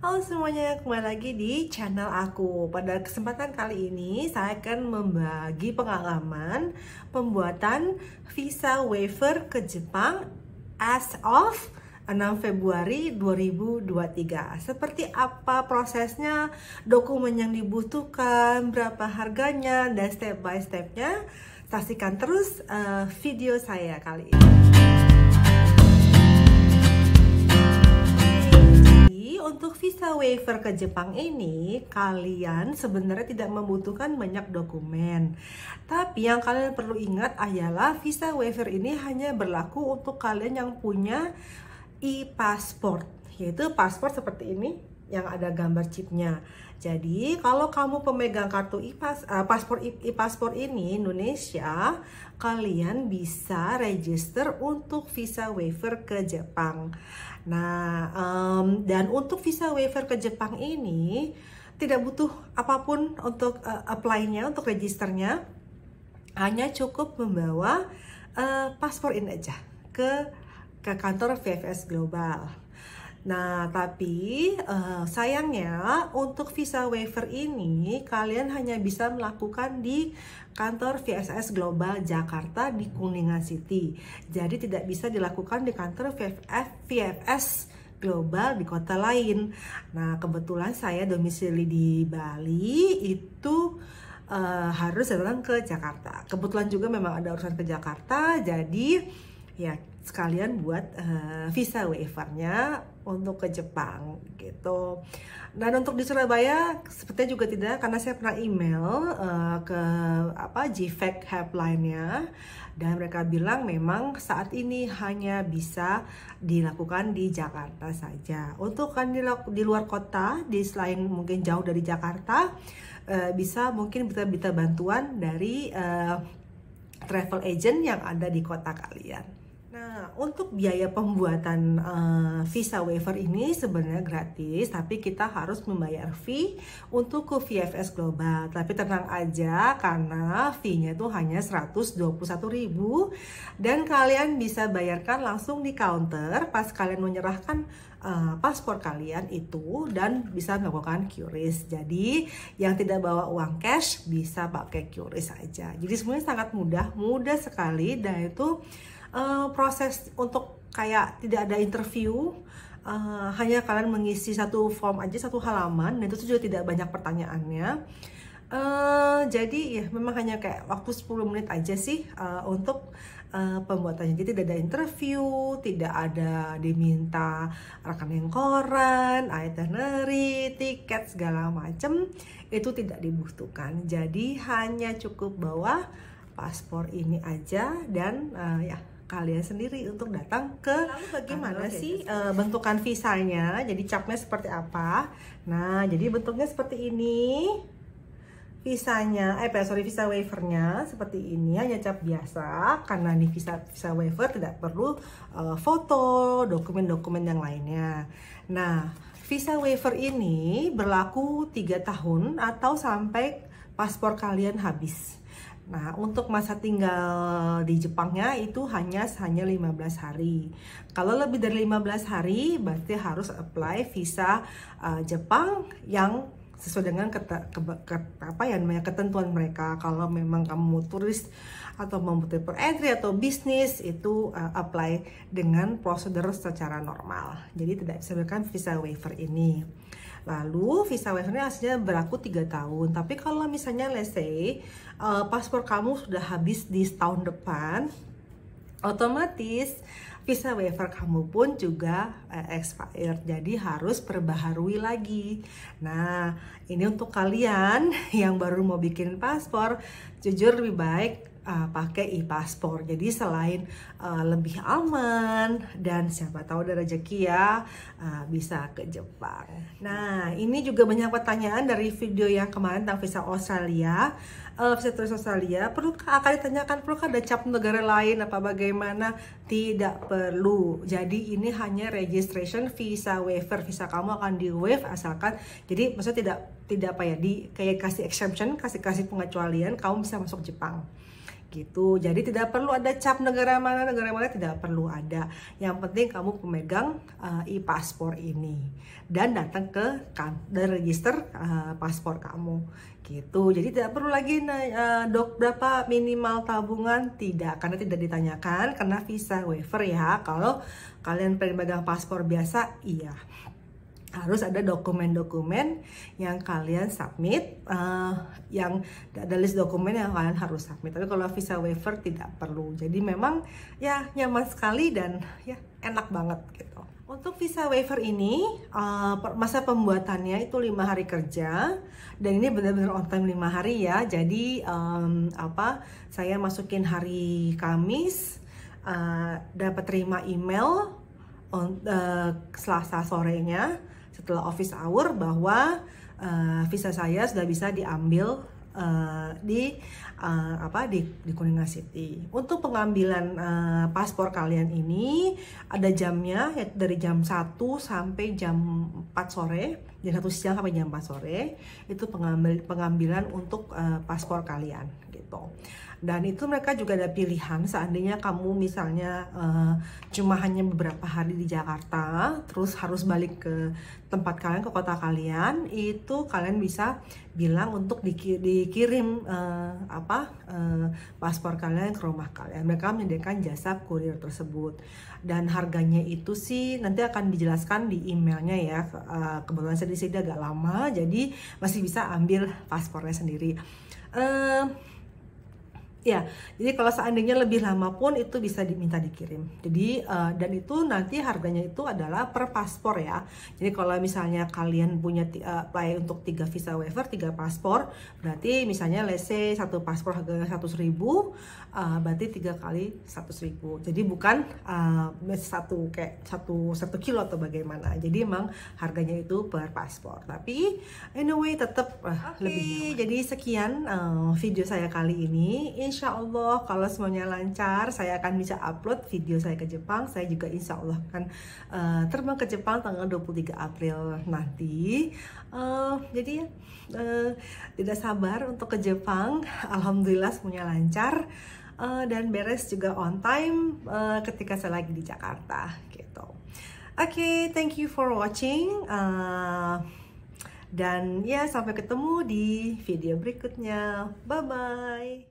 Halo semuanya, kembali lagi di channel aku. Pada kesempatan kali ini, saya akan membagi pengalaman pembuatan visa waiver ke Jepang as of 6 Februari 2023. Seperti apa prosesnya, dokumen yang dibutuhkan, berapa harganya, dan step by stepnya. Saksikan terus video saya kali ini. Untuk visa waiver ke Jepang ini, kalian sebenarnya tidak membutuhkan banyak dokumen. Tapi yang kalian perlu ingat adalah visa waiver ini hanya berlaku untuk kalian yang punya e-passport, yaitu paspor seperti ini yang ada gambar chipnya. Jadi kalau kamu pemegang kartu e-passport ini Indonesia, kalian bisa register untuk visa waiver ke Jepang. Nah, dan untuk visa waiver ke Jepang ini tidak butuh apapun untuk apply-nya, untuk registernya. Hanya cukup membawa paspor ini aja ke kantor VFS Global. Nah, tapi sayangnya untuk visa waiver ini kalian hanya bisa melakukan di kantor VFS Global Jakarta di Kuningan City. Jadi tidak bisa dilakukan di kantor VFS Global di kota lain. Nah, kebetulan saya domisili di Bali, itu harus datang ke Jakarta. Kebetulan juga memang ada urusan ke Jakarta, jadi ya sekalian buat visa waivernya untuk ke Jepang gitu. Dan untuk di Surabaya sepertinya juga tidak, karena saya pernah email ke GFAC helpline-nya, dan mereka bilang memang saat ini hanya bisa dilakukan di Jakarta saja. Untuk kan di luar kota, di selain mungkin jauh dari Jakarta, bisa mungkin kita bantuan dari travel agent yang ada di kota kalian. Nah, untuk biaya pembuatan visa waiver ini sebenarnya gratis, tapi kita harus membayar fee untuk ke VFS Global. Tapi tenang aja, karena fee-nya itu hanya 121.000 dan kalian bisa bayarkan langsung di counter pas kalian menyerahkan paspor kalian itu, dan bisa melakukan QRIS. Jadi yang tidak bawa uang cash bisa pakai QRIS aja. Jadi sebenarnya sangat mudah sekali, dan itu proses untuk kayak tidak ada interview, hanya kalian mengisi satu form aja, satu halaman, dan itu juga tidak banyak pertanyaannya. Jadi ya memang hanya kayak waktu 10 menit aja sih untuk pembuatannya. Jadi tidak ada interview, tidak ada diminta rekening koran, itinerary, tiket segala macem, itu tidak dibutuhkan. Jadi hanya cukup bawa paspor ini aja, dan ya kalian sendiri untuk datang ke. Lalu bagaimana sih bentukan visanya, jadi capnya seperti apa? Nah, jadi bentuknya seperti ini. Visanya, visa waivernya seperti ini, hanya cap biasa, karena ini visa waiver tidak perlu foto, dokumen-dokumen yang lainnya. Nah, visa waiver ini berlaku 3 tahun atau sampai paspor kalian habis. Nah, untuk masa tinggal di Jepangnya itu hanya 15 hari. Kalau lebih dari 15 hari, berarti harus apply visa Jepang yang sesuai dengan ketentuan mereka. Kalau memang kamu turis atau mau paper entry atau bisnis, itu apply dengan prosedur secara normal. Jadi tidak bisa diberikan visa waiver ini. Lalu visa waiver ini aslinya berlaku 3 tahun. Tapi kalau misalnya let's say paspor kamu sudah habis di tahun depan, otomatis visa waiver kamu pun juga expired. Jadi harus perbaharui lagi. Nah, ini untuk kalian yang baru mau bikin paspor, jujur lebih baik pakai e-paspor. Jadi selain lebih aman, dan siapa tahu ada rezeki ya, bisa ke Jepang. Nah, ini juga banyak pertanyaan dari video yang kemarin tentang visa Australia. Visa turis Australia, perlukah akan ditanyakan, perlukah ada cap negara lain apa bagaimana? Tidak perlu. Jadi ini hanya registration visa waiver. Visa kamu akan di waive asalkan, jadi maksudnya tidak kayak kasih exemption, kasih pengecualian, kamu bisa masuk Jepang gitu. Jadi tidak perlu ada cap negara mana tidak perlu ada. Yang penting kamu pemegang e-paspor ini dan datang ke dan register paspor kamu gitu. Jadi tidak perlu lagi berapa minimal tabungan, tidak, karena tidak ditanyakan karena visa waiver ya. Kalau kalian pemegang paspor biasa, iya harus ada dokumen-dokumen yang kalian submit, yang ada list dokumen yang kalian harus submit. Tapi kalau visa waiver tidak perlu. Jadi memang ya nyaman sekali dan ya enak banget gitu. Untuk visa waiver ini masa pembuatannya itu 5 hari kerja dan ini benar-benar on time 5 hari ya. Jadi saya masukin hari Kamis, dapat terima email Selasa sorenya setelah office hour bahwa visa saya sudah bisa diambil di Kuningan City. Untuk pengambilan paspor kalian ini ada jamnya, yaitu dari jam 1 sampai jam 4 sore, jam 1 siang sampai jam 4 sore itu pengambilan untuk paspor kalian gitu. Dan itu mereka juga ada pilihan, seandainya kamu misalnya cuma hanya beberapa hari di Jakarta terus harus balik ke tempat kalian, ke kota kalian, itu kalian bisa bilang untuk dikirim paspor kalian ke rumah kalian. Mereka menyediakan jasa kurir tersebut dan harganya itu sih nanti akan dijelaskan di emailnya ya. Kebetulan saya di sini agak lama jadi masih bisa ambil paspornya sendiri. Ya, jadi kalau seandainya lebih lama pun itu bisa diminta dikirim. Jadi dan itu nanti harganya itu adalah per paspor ya. Jadi kalau misalnya kalian punya apply untuk 3 visa waiver, 3 paspor, berarti misalnya let's say satu paspor harganya 100.000, berarti 3 kali 100.000. Jadi bukan satu kilo atau bagaimana. Jadi emang harganya itu per paspor. Tapi anyway tetap lebih nyaman. Jadi sekian video saya kali ini. Insya Allah kalau semuanya lancar saya akan bisa upload video saya ke Jepang. Saya juga insya Allah akan terbang ke Jepang tanggal 23 April nanti. Jadi tidak sabar untuk ke Jepang. Alhamdulillah semuanya lancar dan beres juga on time ketika saya lagi di Jakarta gitu. Oke, thank you for watching. Dan ya sampai ketemu di video berikutnya. Bye bye.